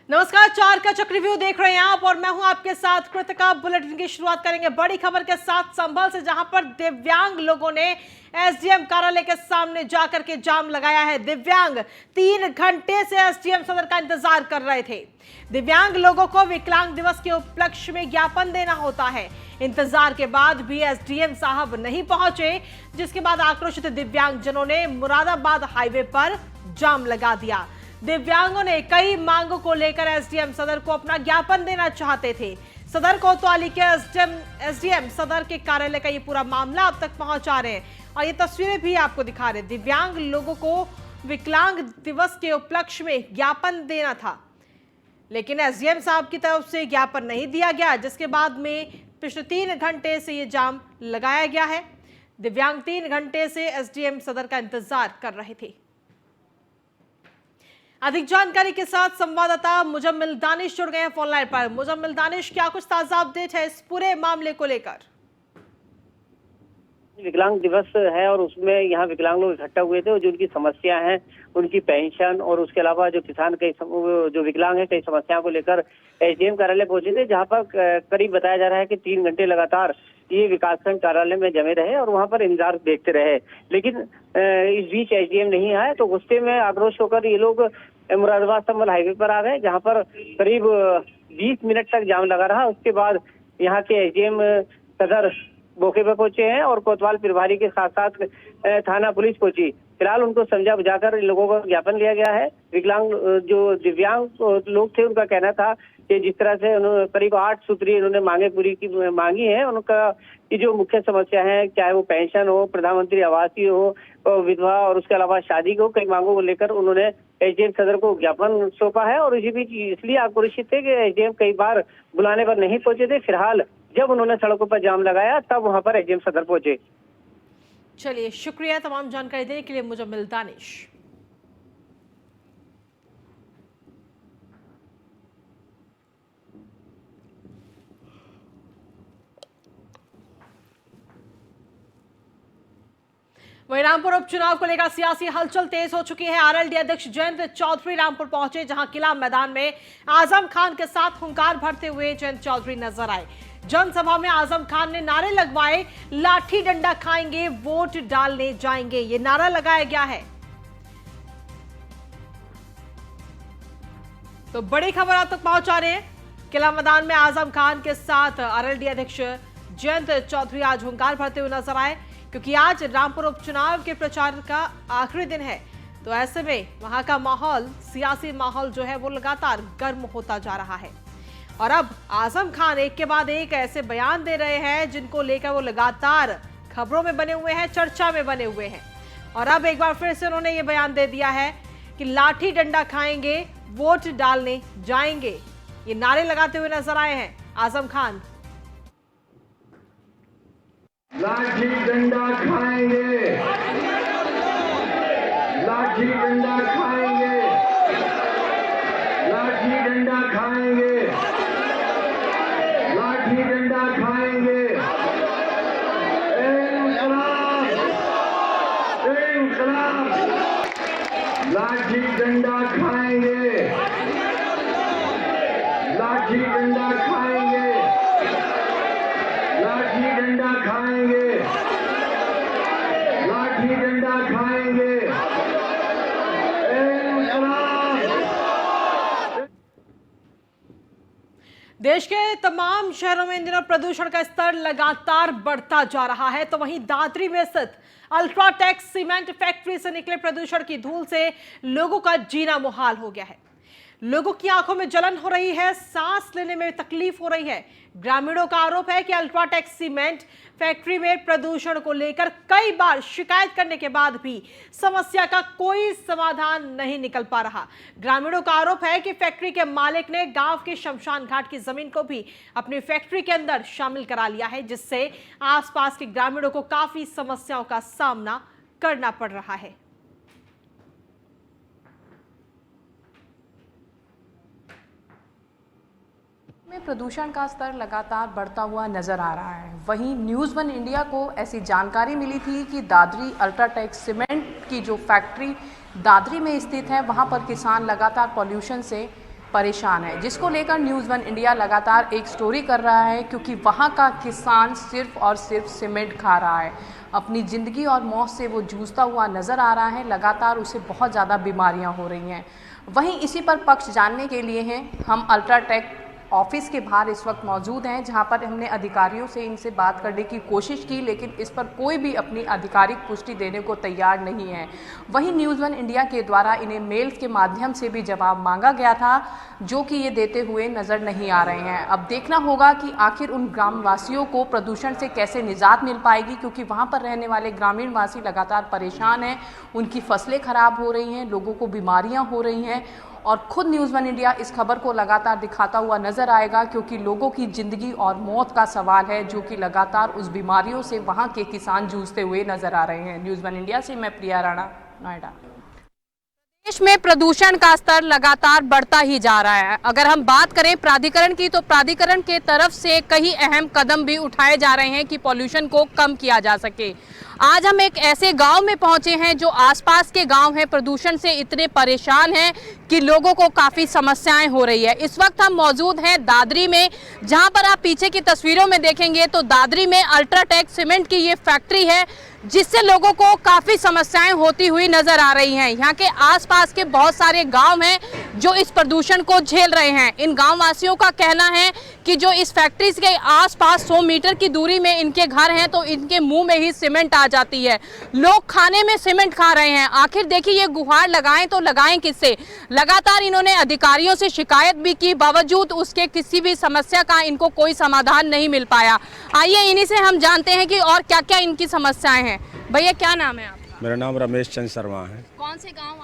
नमस्कार, चार का चक्र रिव्यू देख रहे हैं आप और मैं हूं आपके साथ कृतिका। बुलेटिन की शुरुआत करेंगे बड़ी खबर के साथ संभल से, जहां पर दिव्यांग लोगों ने एसडीएम कार्यालय के सामने जाकर के जाम लगाया है। दिव्यांग 3 घंटे से एसडीएम सदर का इंतजार कर रहे थे। दिव्यांग लोगों को विकलांग दिवस के उपलक्ष्य में ज्ञापन देना होता है। इंतजार के बाद भी एसडीएम साहब नहीं पहुंचे, जिसके बाद आक्रोशित दिव्यांगजनों ने मुरादाबाद हाईवे पर जाम लगा दिया। दिव्यांगों ने कई मांगों को लेकर एसडीएम सदर को अपना ज्ञापन देना चाहते थे। सदर कोतवाली के एसडीएम सदर के कार्यालय का ये पूरा मामला अब तक पहुंचा रहे हैं और ये तस्वीरें भी आपको दिखा रहे हैं। दिव्यांग लोगों को विकलांग दिवस के उपलक्ष्य में ज्ञापन देना था, लेकिन एसडीएम साहब की तरफ से ज्ञापन नहीं दिया गया, जिसके बाद में पिछले 3 घंटे से ये जाम लगाया गया है। दिव्यांग 3 घंटे से एसडीएम सदर का इंतजार कर रहे थे। अधिक जानकारी के साथ संवाददाता मुजम्मिल दानिश जुड़ गए हैं फोन लाइन पर। मुजम्मिल दानिश, क्या कुछ ताजा अपडेट है इस पूरे मामले को लेकर? विकलांग दिवस है और उसमें यहाँ विकलांग लोग इकट्ठा हुए थे और जो उनकी समस्या है, उनकी पेंशन और उसके अलावा जो किसान कई जो विकलांग है कई समस्याओं को लेकर एसडीएम कार्यालय पहुंचे थे, जहाँ पर करीब बताया जा रहा है कि 3 घंटे लगातार ये विकासखंड कार्यालय में जमे रहे और वहाँ पर इंतजार देखते रहे। लेकिन इस बीच एसडीएम नहीं आए तो गुस्से में आक्रोश होकर ये लोग मुरादाबाद संभल हाईवे पर आ गए, जहाँ पर करीब 20 मिनट तक जाम लगा रहा। उसके बाद यहाँ के एसडीएम सदर मौके पर पहुंचे हैं और कोतवाल प्रभारी के साथ साथ थाना पुलिस पहुंची। फिलहाल उनको समझा बुझाकर इन लोगों का ज्ञापन लिया गया है। विकलांग जो दिव्यांग लोग थे, उनका कहना था कि जिस तरह से उन्होंने करीब 8 सूत्रीय इन्होंने मांगे पूरी की मांगी है, उनका ये जो मुख्य समस्या है, चाहे वो पेंशन हो, प्रधानमंत्री आवासीय हो, विधवा और उसके अलावा शादी को, कई मांगों को लेकर उन्होंने एसडीएम सदर को ज्ञापन सौंपा है। और इसी बीच इसलिए आक्रोशित थे कि एसडीएम कई बार बुलाने पर नहीं पहुंचे थे। फिलहाल जब उन्होंने सड़कों पर जाम लगाया तब वहां पर एसडीएम सदर पहुंचे। चलिए, शुक्रिया तमाम जानकारी देने के लिए मुजम्मिल दानिश। वहीं रामपुर उपचुनाव को लेकर सियासी हलचल तेज हो चुकी है। आरएलडी अध्यक्ष जयंत चौधरी रामपुर पहुंचे, जहां किला मैदान में आजम खान के साथ हुंकार भरते हुए जयंत चौधरी नजर आए। जनसभा में आजम खान ने नारे लगवाए, लाठी डंडा खाएंगे, वोट डालने जाएंगे, ये नारा लगाया गया है। तो बड़ी खबर आप तक पहुंचा रहे हैं। किला मैदान में आजम खान के साथ आरएलडी अध्यक्ष जयंत चौधरी आज हुंकार भरते हुए नजर आए, क्योंकि आज रामपुर उपचुनाव के प्रचार का आखिरी दिन है। तो ऐसे में वहां का माहौल, सियासी माहौल जो है वो लगातार गर्म होता जा रहा है। और अब आजम खान एक के बाद एक ऐसे बयान दे रहे हैं जिनको लेकर वो लगातार खबरों में बने हुए हैं, चर्चा में बने हुए हैं। और अब एक बार फिर से उन्होंने ये बयान दे दिया है कि लाठी डंडा खाएंगे, वोट डालने जाएंगे, ये नारे लगाते हुए नजर आए हैं आजम खान। लाठी डंडा खाएंगे, लाठी डंडा खाएंगे, लाठी डंडा खाएंगे, लाठी डंडा खाएंगे। इंकलाब, इंकलाब, लाठी डंडा खाएंगे, लाठी डंडा खाएंगे, लाठी डंडा खाएंगे, लाठी डंडा खाएंगे। देश के तमाम शहरों में इन दिनों प्रदूषण का स्तर लगातार बढ़ता जा रहा है। तो वहीं दादरी में स्थित अल्ट्राटेक सीमेंट फैक्ट्री से निकले प्रदूषण की धूल से लोगों का जीना मुहाल हो गया है। लोगों की आंखों में जलन हो रही है, सांस लेने में तकलीफ हो रही है। ग्रामीणों का आरोप है कि अल्ट्राटेक सीमेंट फैक्ट्री में प्रदूषण को लेकर कई बार शिकायत करने के बाद भी समस्या का कोई समाधान नहीं निकल पा रहा। ग्रामीणों का आरोप है कि फैक्ट्री के मालिक ने गांव के शमशान घाट की जमीन को भी अपनी फैक्ट्री के अंदर शामिल करा लिया है, जिससे आसपास के ग्रामीणों को काफी समस्याओं का सामना करना पड़ रहा है। में प्रदूषण का स्तर लगातार बढ़ता हुआ नजर आ रहा है। वहीं न्यूज़ 1 इंडिया को ऐसी जानकारी मिली थी कि दादरी अल्ट्राटेक सीमेंट की जो फैक्ट्री दादरी में स्थित है, वहां पर किसान लगातार पॉल्यूशन से परेशान है, जिसको लेकर न्यूज़ वन इंडिया लगातार एक स्टोरी कर रहा है, क्योंकि वहाँ का किसान सिर्फ और सिर्फ सीमेंट खा रहा है। अपनी ज़िंदगी और मौत से वो जूझता हुआ नज़र आ रहा है। लगातार उसे बहुत ज़्यादा बीमारियाँ हो रही हैं। वहीं इसी पर पक्ष जानने के लिए हैं हम अल्ट्राटेक ऑफिस के बाहर इस वक्त मौजूद हैं, जहां पर हमने अधिकारियों से इनसे बात करने की कोशिश की, लेकिन इस पर कोई भी अपनी आधिकारिक पुष्टि देने को तैयार नहीं है। वहीं न्यूज़ वन इंडिया के द्वारा इन्हें मेल्स के माध्यम से भी जवाब मांगा गया था, जो कि ये देते हुए नज़र नहीं आ रहे हैं। अब देखना होगा कि आखिर उन ग्रामवासियों को प्रदूषण से कैसे निजात मिल पाएगी, क्योंकि वहाँ पर रहने वाले ग्रामीण वासी लगातार परेशान हैं। उनकी फसलें खराब हो रही हैं, लोगों को बीमारियाँ हो रही हैं, और खुद न्यूज़ वन इंडिया इस खबर को लगातार दिखाता हुआ नजर आएगा, क्योंकि लोगों की ज़िंदगी और मौत का सवाल है, जो कि लगातार उस बीमारियों से वहां के किसान जूझते हुए नजर आ रहे हैं। न्यूज़ वन इंडिया से मैं प्रिया राणा, नोएडा। देश में प्रदूषण का स्तर लगातार बढ़ता ही जा रहा है। अगर हम बात करें प्राधिकरण की, तो प्राधिकरण के तरफ से कई अहम कदम भी उठाए जा रहे हैं कि पॉल्यूशन को कम किया जा सके। आज हम एक ऐसे गांव में पहुंचे हैं जो आसपास के गांव हैं प्रदूषण से इतने परेशान हैं कि लोगों को काफ़ी समस्याएं हो रही है। इस वक्त हम मौजूद हैं दादरी में, जहां पर आप पीछे की तस्वीरों में देखेंगे तो दादरी में अल्ट्राटेक सीमेंट की ये फैक्ट्री है, जिससे लोगों को काफ़ी समस्याएं होती हुई नज़र आ रही हैं। यहाँ के आसपास के बहुत सारे गांव हैं जो इस प्रदूषण को झेल रहे हैं। इन गाँव वासियों का कहना है कि जो इस फैक्ट्री के आसपास 100 मीटर की दूरी में इनके घर हैं, तो इनके मुंह में ही सीमेंट आ जाती है। लोग खाने में सीमेंट खा रहे हैं। आखिर देखिए, ये गुहार लगाएं तो लगाएं किससे? लगातार इन्होंने अधिकारियों से शिकायत भी की, बावजूद उसके किसी भी समस्या का इनको कोई समाधान नहीं मिल पाया। आइए इन्हीं से हम जानते हैं कि और क्या क्या इनकी समस्याएं हैं। भैया, क्या नाम है आपका? मेरा नाम रमेश चंद शर्मा है। कौन से गाँव?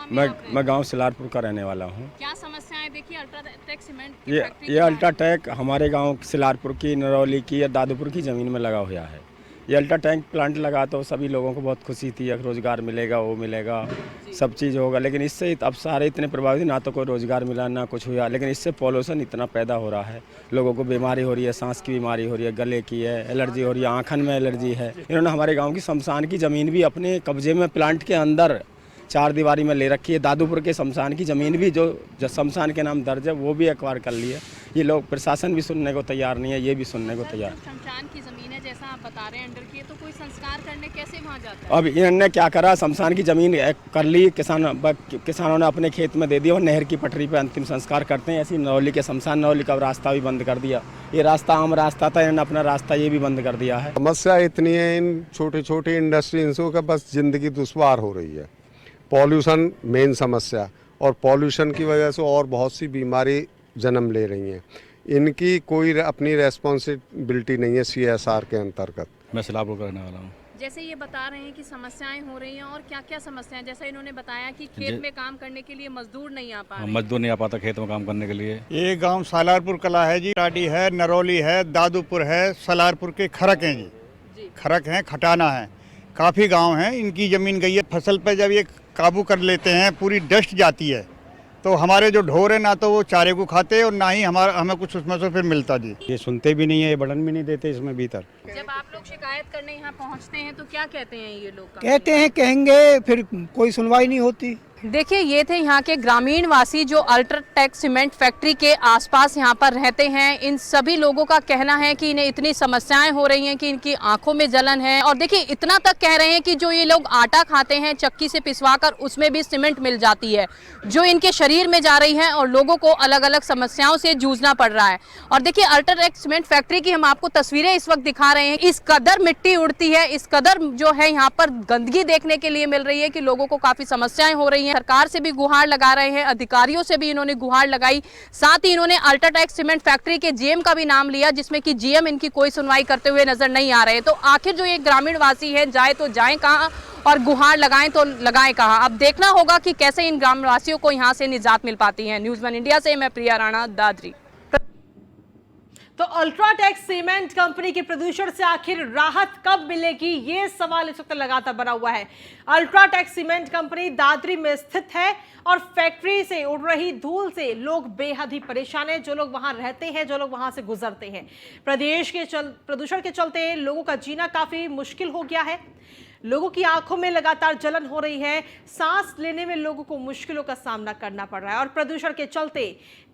मैं गांव सिलारपुर का रहने वाला हूं। क्या समस्याएं? देखिए, अल्ट्राटेक सीमेंट ये अल्ट्राटेक हमारे गांव सिलारपुर की, नरौली की या दादूपुर की ज़मीन में लगा हुआ है। ये अल्ट्राटेक प्लांट लगा तो सभी लोगों को बहुत खुशी थी, रोज़गार मिलेगा, वो मिलेगा, सब चीज़ होगा। लेकिन इससे अब सारे इतने प्रभावित, ना तो कोई रोज़गार मिला ना कुछ हुआ। लेकिन इससे पॉल्यूशन इतना पैदा हो रहा है, लोगों को बीमारी हो रही है, सांस की बीमारी हो रही है, गले की है, एलर्जी हो रही है, आँखन में एलर्जी है। इन्होंने हमारे गाँव की शमशान की ज़मीन भी अपने कब्जे में प्लांट के अंदर 4 दीवारी में ले रखी है। दादूपुर के शमशान की ज़मीन भी जो शमशान के नाम दर्ज है, वो भी एक्वायर कर ली है। ये लोग, प्रशासन भी सुनने को तैयार नहीं है, ये भी सुनने को तैयार। शमशान की ज़मीन है, जैसा आप बता रहे हैं, अंडर की है, तो कोई संस्कार करने कैसे वहाँ जाता है? अब इन्होंने क्या करा, शमशान की ज़मीन कर ली, किसानों ने अपने खेत में दे दिया और नहर की पटरी पे अंतिम संस्कार करते हैं। ऐसी नरौली के शमशान, नरौली का रास्ता भी बंद कर दिया। ये रास्ता आम रास्ता था, इन्होंने अपना रास्ता ये भी बंद कर दिया है। समस्या इतनी है इन छोटी छोटी इंडस्ट्रीज़ों का, बस ज़िंदगी दुश्वार हो रही है। पॉल्यूशन मेन समस्या, और पॉल्यूशन की वजह से और बहुत सी बीमारी जन्म ले रही हैं। इनकी कोई अपनी रेस्पॉन्सिबिलिटी नहीं है CSR के अंतर्गत। मैं सिलारपुर का रहने वाला हूँ। जैसे ये बता रहे हैं कि समस्याएं हो रही हैं, और क्या क्या समस्याएं? जैसा इन्होंने बताया कि खेत में काम करने के लिए मजदूर नहीं आ पा रहे। मजदूर नहीं आ पाता खेत में काम करने के लिए। ये गांव सालारपुर कला है जी, टाडी है, नरौली है, दादूपुर है, सालारपुर के खरक हैं जी, खरक हैं, खटाना है, काफ़ी गांव हैं। इनकी ज़मीन गई है। फसल पे जब ये काबू कर लेते हैं, पूरी डस्ट जाती है, तो हमारे जो ढोर है ना तो वो चारे को खाते और ना ही हमें कुछ उसमें से फिर मिलता जी। ये सुनते भी नहीं है, ये बढ़न भी नहीं देते इसमें भीतर। जब आप लोग शिकायत करने यहाँ पहुँचते हैं तो क्या कहते हैं ये लोग? कहते हैं, कहेंगे, फिर कोई सुनवाई नहीं होती। देखिए, ये थे यहाँ के ग्रामीण वासी जो अल्ट्राटेक सीमेंट फैक्ट्री के आसपास यहाँ पर रहते हैं। इन सभी लोगों का कहना है कि इन्हें इतनी समस्याएं हो रही हैं कि इनकी आंखों में जलन है। और देखिए, इतना तक कह रहे हैं कि जो ये लोग आटा खाते हैं चक्की से पिसवाकर, उसमें भी सीमेंट मिल जाती है, जो इनके शरीर में जा रही है, और लोगों को अलग अलग समस्याओं से जूझना पड़ रहा है। और देखिए, अल्ट्राटेक सीमेंट फैक्ट्री की हम आपको तस्वीरें इस वक्त दिखा रहे हैं। इस कदर मिट्टी उड़ती है, इस कदर जो है यहाँ पर गंदगी देखने के लिए मिल रही है कि लोगों को काफ़ी समस्याएं हो रही हैं। सरकार से भी गुहार लगा रहे हैं, अधिकारियों से भी इन्होंने गुहार लगाई। साथ ही इन्होंने अल्ट्राटेक सीमेंट फैक्ट्री के GM का भी नाम लिया, जिसमें कि GM इनकी कोई सुनवाई करते हुए नजर नहीं आ रहे। तो आखिर जो ये ग्रामीण वासी है, जाए तो जाएं कहाँ और गुहार लगाएं तो लगाएं कहाँ? अब देखना होगा कि कैसे इन ग्रामवासियों को यहाँ से निजात मिल पाती है। न्यूज़ वन इंडिया से मैं प्रिया राणा, दादरी। तो अल्ट्राटेक सीमेंट कंपनी के प्रदूषण से आखिर राहत कब मिलेगी, ये सवाल इस वक्त लगातार बना हुआ है। अल्ट्राटेक सीमेंट कंपनी दादरी में स्थित है और फैक्ट्री से उड़ रही धूल से लोग बेहद ही परेशान हैं, जो लोग वहां रहते हैं, जो लोग वहां से गुजरते हैं। प्रदेश के प्रदूषण के चलते लोगों का जीना काफी मुश्किल हो गया है। लोगों की आंखों में लगातार जलन हो रही है, सांस लेने में लोगों को मुश्किलों का सामना करना पड़ रहा है और प्रदूषण के चलते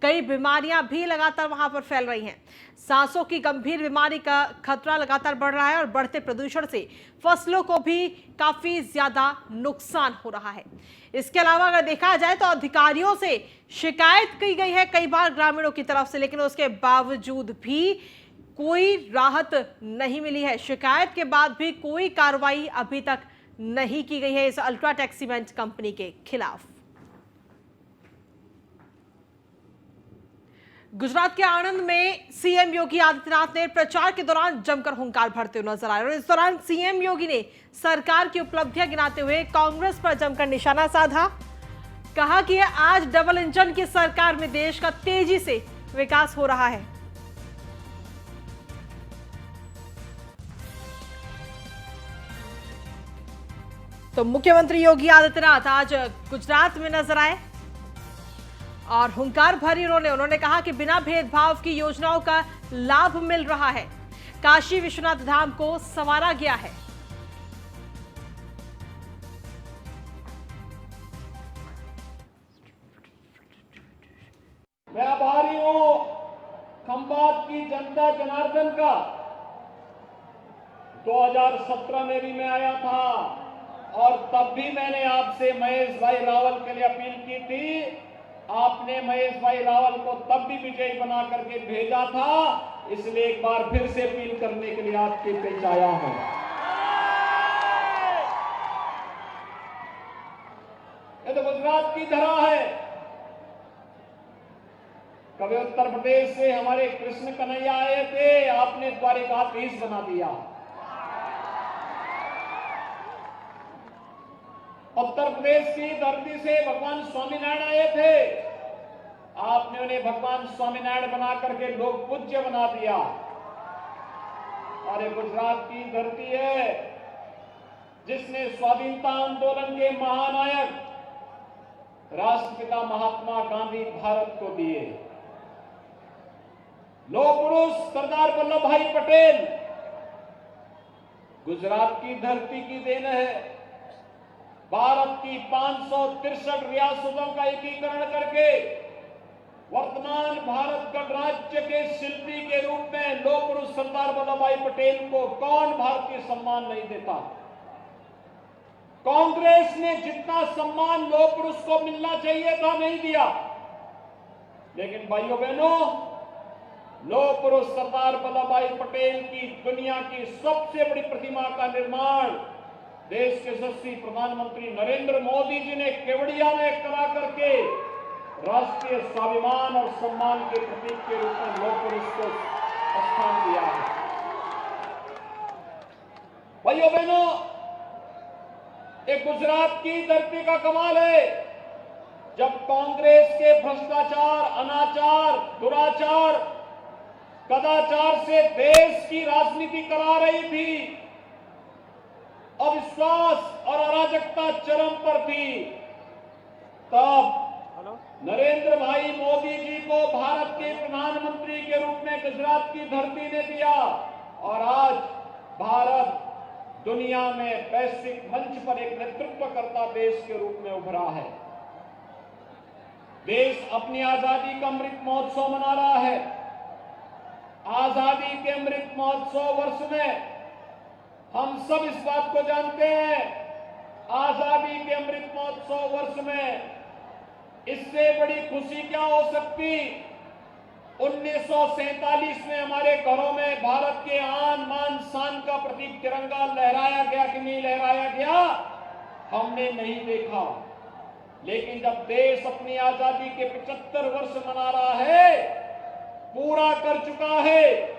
कई बीमारियां भी लगातार वहां पर फैल रही हैं। सांसों की गंभीर बीमारी का खतरा लगातार बढ़ रहा है और बढ़ते प्रदूषण से फसलों को भी काफी ज्यादा नुकसान हो रहा है। इसके अलावा अगर देखा जाए तो अधिकारियों से शिकायत की गई है कई बार ग्रामीणों की तरफ से, लेकिन उसके बावजूद भी कोई राहत नहीं मिली है। शिकायत के बाद भी कोई कार्रवाई अभी तक नहीं की गई है इस अल्ट्राटेक सीमेंट कंपनी के खिलाफ। गुजरात के आणंद में सीएम योगी आदित्यनाथ ने प्रचार के दौरान जमकर हुंकार भरते हुए नजर आए और इस दौरान सीएम योगी ने सरकार की उपलब्धियां गिनाते हुए कांग्रेस पर जमकर निशाना साधा। कहा कि आज डबल इंजन की सरकार में देश का तेजी से विकास हो रहा है। तो मुख्यमंत्री योगी आदित्यनाथ आज गुजरात में नजर आए और हुंकार भरी उन्होंने कहा कि बिना भेदभाव की योजनाओं का लाभ मिल रहा है। काशी विश्वनाथ धाम को संवारा गया है। मैं आभारी हूं खंभात की जनता जनार्दन का। 2017 में भी मैं आया था और तब भी मैंने आपसे महेश भाई रावल के लिए अपील की थी। आपने महेश भाई रावल को तब भी विजयी बना करके भेजा था, इसलिए एक बार फिर से अपील करने के लिए आपके बीच आया हूं। ये तो गुजरात की धरा है। कभी उत्तर प्रदेश से हमारे कृष्ण कन्हैया आए थे, आपने द्वारिकाधीश बना दिया। उत्तर प्रदेश की धरती से भगवान स्वामीनारायण आए थे, आपने उन्हें भगवान स्वामीनारायण बना करके लोक पूज्य बना दिया। और ये गुजरात की धरती है जिसने स्वाधीनता आंदोलन के महानायक राष्ट्रपिता महात्मा गांधी भारत को दिए। लौह पुरुष सरदार वल्लभ भाई पटेल गुजरात की धरती की देन है। भारत की 563 रियासतों का एकीकरण करके वर्तमान भारत गणराज्य के शिल्पी के रूप में लौह पुरुष सरदार वल्लभ भाई पटेल को कौन भारतीय सम्मान नहीं देता। कांग्रेस ने जितना सम्मान लौह पुरुष को मिलना चाहिए था नहीं दिया। लेकिन भाइयों बहनों, लौह पुरुष सरदार वल्लभ भाई पटेल की दुनिया की सबसे बड़ी प्रतिमा का निर्माण देश के यशस्वी प्रधानमंत्री नरेंद्र मोदी जी ने केवड़िया में करा करके राष्ट्रीय स्वाभिमान और सम्मान के प्रतीक के रूप में लौह पुरुष को स्थान दिया है। भाइयों बहनों, एक गुजरात की धरती का कमाल है। जब कांग्रेस के भ्रष्टाचार, अनाचार, दुराचार, कदाचार से देश की राजनीति करा रही थी, अविश्वास और अराजकता चरम पर थी, तब नरेंद्र भाई मोदी जी को भारत के प्रधानमंत्री के रूप में गुजरात की धरती ने दिया और आज भारत दुनिया में वैश्विक मंच पर एक नेतृत्वकर्ता देश के रूप में उभरा है। देश अपनी आजादी का अमृत महोत्सव मना रहा है। आजादी के अमृत महोत्सव वर्ष में हम सब इस बात को जानते हैं, आजादी के अमृत महोत्सव वर्ष में इससे बड़ी खुशी क्या हो सकती। 1947 में हमारे घरों में भारत के आन मान शान का प्रतीक तिरंगा लहराया गया कि नहीं लहराया गया, हमने नहीं देखा। लेकिन जब देश अपनी आजादी के 75 वर्ष मना रहा है, पूरा कर चुका है,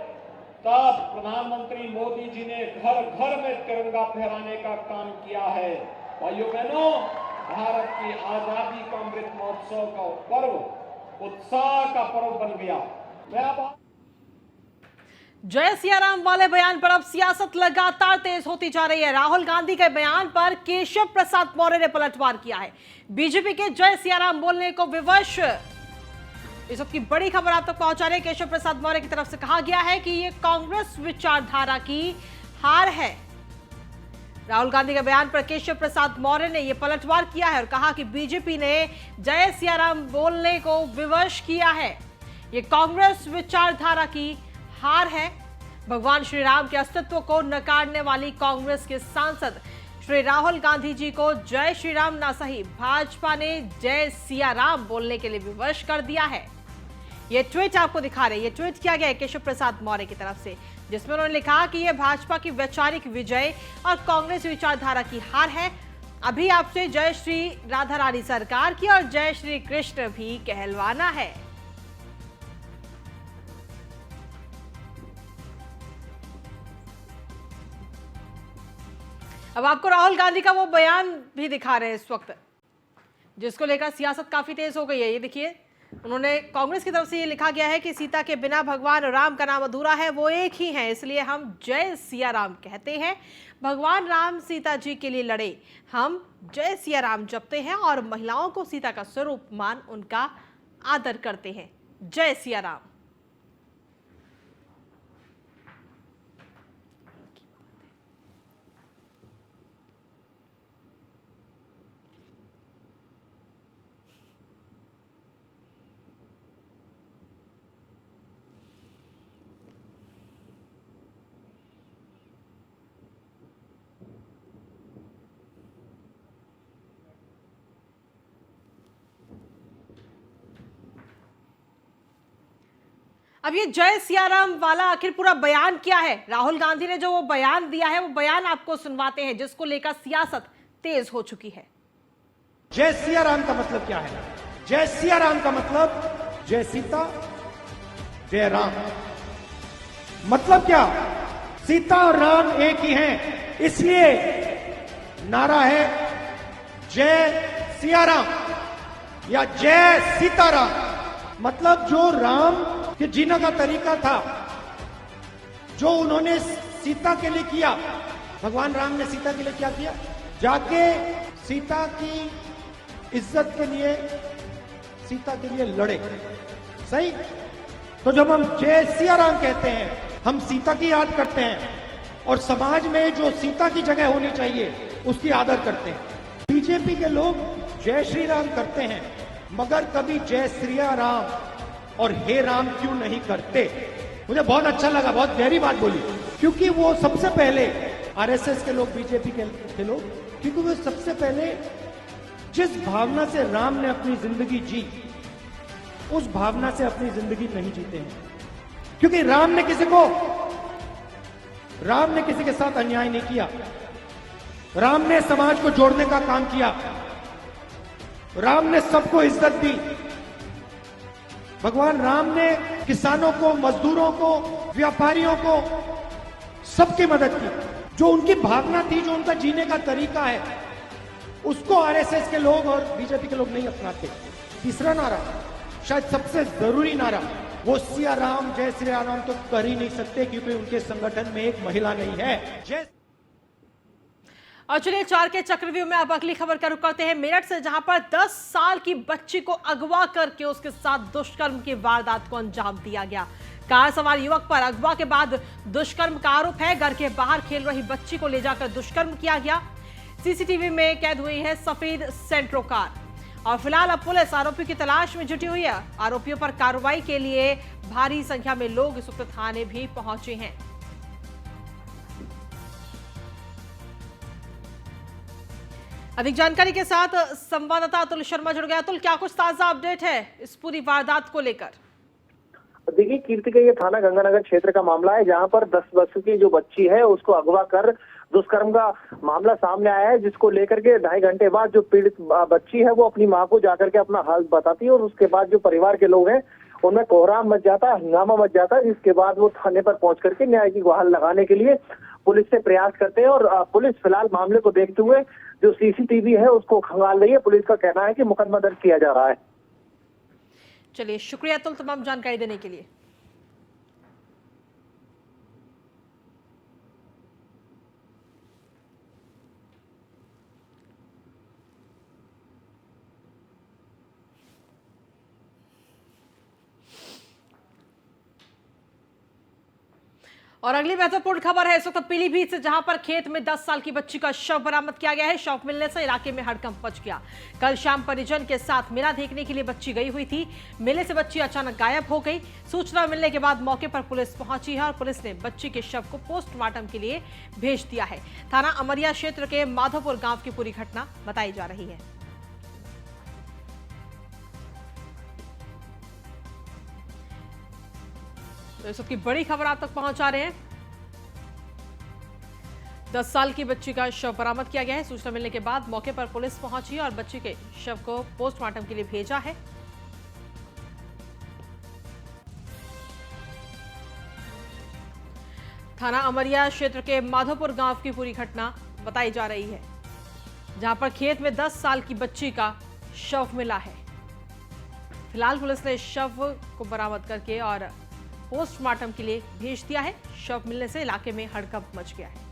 तब प्रधानमंत्री मोदी जी ने घर घर में तिरंगा फहराने का काम किया है। भाइयों बहनों, भारत की आजादी का अमृत महोत्सव का पर्व उत्साह का पर्व बन गया। जय सियाराम वाले बयान पर अब सियासत लगातार तेज होती जा रही है। राहुल गांधी के बयान पर केशव प्रसाद मौर्य ने पलटवार किया है। बीजेपी के जय सियाराम बोलने को विवश इस वक्त की बड़ी खबर आप तक पहुंचा रहे हैं। केशव प्रसाद मौर्य की तरफ से कहा गया है कि ये कांग्रेस विचारधारा की हार है। राहुल गांधी के बयान पर केशव प्रसाद मौर्य ने यह पलटवार किया है और कहा कि बीजेपी ने जय सियाराम बोलने को विवश किया है। ये कांग्रेस विचारधारा की हार है। भगवान श्री राम के अस्तित्व को नकारने वाली कांग्रेस के सांसद श्री राहुल गांधी जी को जय श्री राम ना सही भाजपा ने जय सिया राम बोलने के लिए विवश कर दिया है। ये ट्वीट आपको दिखा रहे हैं, ये ट्वीट किया गया है केशव प्रसाद मौर्य की तरफ से, जिसमें उन्होंने लिखा कि यह भाजपा की वैचारिक विजय और कांग्रेस विचारधारा की हार है। अभी आपसे जय श्री राधा रानी सरकार की और जय श्री कृष्ण भी कहलवाना है। अब आपको राहुल गांधी का वो बयान भी दिखा रहे हैं इस वक्त, जिसको लेकर सियासत काफी तेज हो गई है। ये देखिए, उन्होंने कांग्रेस की तरफ से ये लिखा गया है कि सीता के बिना भगवान राम का नाम अधूरा है, वो एक ही हैं, इसलिए हम जय सिया राम कहते हैं। भगवान राम सीता जी के लिए लड़े, हम जय सिया राम जपते हैं और महिलाओं को सीता का स्वरूप मान उनका आदर करते हैं। जय सिया राम। अब ये जय सियाराम वाला आखिर पूरा बयान क्या है? राहुल गांधी ने जो वो बयान दिया है, वो बयान आपको सुनवाते हैं, जिसको लेकर सियासत तेज हो चुकी है। जय सिया राम का मतलब क्या है? जय सिया राम का मतलब जय सीता जय राम। मतलब क्या? सीता और राम एक ही हैं, इसलिए नारा है जय सिया राम या जय सीताराम। मतलब जो राम के जीने का तरीका था, जो उन्होंने सीता के लिए किया, भगवान राम ने सीता के लिए क्या किया? जाके सीता की इज्जत के लिए, सीता के लिए लड़े। सही? तो जब हम जय सिया राम कहते हैं, हम सीता की याद करते हैं और समाज में जो सीता की जगह होनी चाहिए उसकी आदर करते हैं। बीजेपी के लोग जय श्री राम करते हैं, मगर कभी जय सिया राम और हे राम क्यों नहीं करते? मुझे बहुत अच्छा लगा, बहुत गहरी बात बोली, क्योंकि वो सबसे पहले आरएसएस के लोग, बीजेपी के लोग, क्योंकि वो सबसे पहले जिस भावना से राम ने अपनी जिंदगी जी, उस भावना से अपनी जिंदगी नहीं जीते हैं। क्योंकि राम ने किसी के साथ अन्याय नहीं किया, राम ने समाज को जोड़ने का काम किया, राम ने सबको इज्जत दी। भगवान राम ने किसानों को, मजदूरों को, व्यापारियों को, सबकी मदद की। जो उनकी भावना थी, जो उनका जीने का तरीका है, उसको आरएसएस के लोग और बीजेपी के लोग नहीं अपनाते। तीसरा नारा, शायद सबसे जरूरी नारा, वो सिया राम जय श्री राम तो कर ही नहीं सकते, क्योंकि उनके संगठन में एक महिला नहीं है। जय। और चलिए 4 के चक्रव्यूह में अब अगली खबर का रुख करते हैं मेरठ से, जहां पर 10 साल की बच्ची को अगवा करके उसके साथ दुष्कर्म की वारदात को अंजाम दिया गया। कार सवार युवक पर अगवा के बाद दुष्कर्म का आरोप है। घर के बाहर खेल रही बच्ची को ले जाकर दुष्कर्म किया गया। सीसीटीवी में कैद हुई है सफेद सेंट्रो कार। और फिलहाल अब पुलिस आरोपी की तलाश में जुटी हुई है। आरोपियों पर कार्रवाई के लिए भारी संख्या में लोग इस वक्त थाने भी पहुंचे हैं। अधिक जानकारी के साथ संवाददाता अतुल शर्मा जुड़ गया। अतुल, क्या कुछ ताजा अपडेट है इस पूरी वारदात को लेकर? देखिए कीर्ति का ये थाना गंगानगर क्षेत्र का मामला है, जहां पर 10 वर्ष की जो बच्ची है उसको अगवा कर दुष्कर्म का मामला सामने आया है, जिसको लेकर के 2.5 घंटे बाद जो पीड़ित बच्ची है वो अपनी मां को जाकर के अपना हाल बताती है और उसके बाद जो परिवार के लोग हैं उनमें कोहराम मच जाता है, हंगामा मच जाता है, जिसके बाद वो थाने पर पहुंच करके न्याय की गुहार लगाने के लिए पुलिस से प्रयास करते हैं। और पुलिस फिलहाल मामले को देखते हुए जो सीसीटीवी है उसको खंगाल रही है। पुलिस का कहना है कि मुकदमा दर्ज किया जा रहा है। चलिए, शुक्रिया अतुल तमाम जानकारी देने के लिए। और अगली महत्वपूर्ण खबर है इस वक्त पीलीभीत से, जहां पर खेत में 10 साल की बच्ची का शव बरामद किया गया है। शव मिलने से इलाके में हड़कंप मच गया। कल शाम परिजन के साथ मेला देखने के लिए बच्ची गई हुई थी। मेले से बच्ची अचानक गायब हो गई। सूचना मिलने के बाद मौके पर पुलिस पहुंची है और पुलिस ने बच्ची के शव को पोस्टमार्टम के लिए भेज दिया है। थाना अमरिया क्षेत्र के माधोपुर गांव की पूरी घटना बताई जा रही है। तो इस वक्त की बड़ी खबर आप तक पहुंचा रहे हैं। 10 साल की बच्ची का शव बरामद किया गया है। सूचना मिलने के बाद मौके पर पुलिस पहुंची और बच्ची के शव को पोस्टमार्टम के लिए भेजा है। थाना अमरिया क्षेत्र के माधोपुर गांव की पूरी घटना बताई जा रही है, जहां पर खेत में 10 साल की बच्ची का शव मिला है। फिलहाल पुलिस ने शव को बरामद करके और पोस्टमार्टम के लिए भेज दिया है। शव मिलने से इलाके में हड़कंप मच गया है।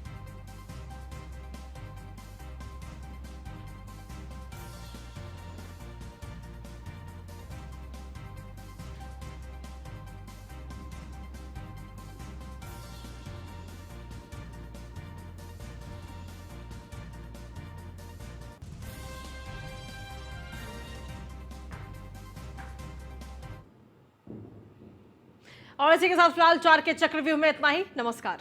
और इसी के साथ फिलहाल 4 के चक्रव्यूह में इतना ही। नमस्कार।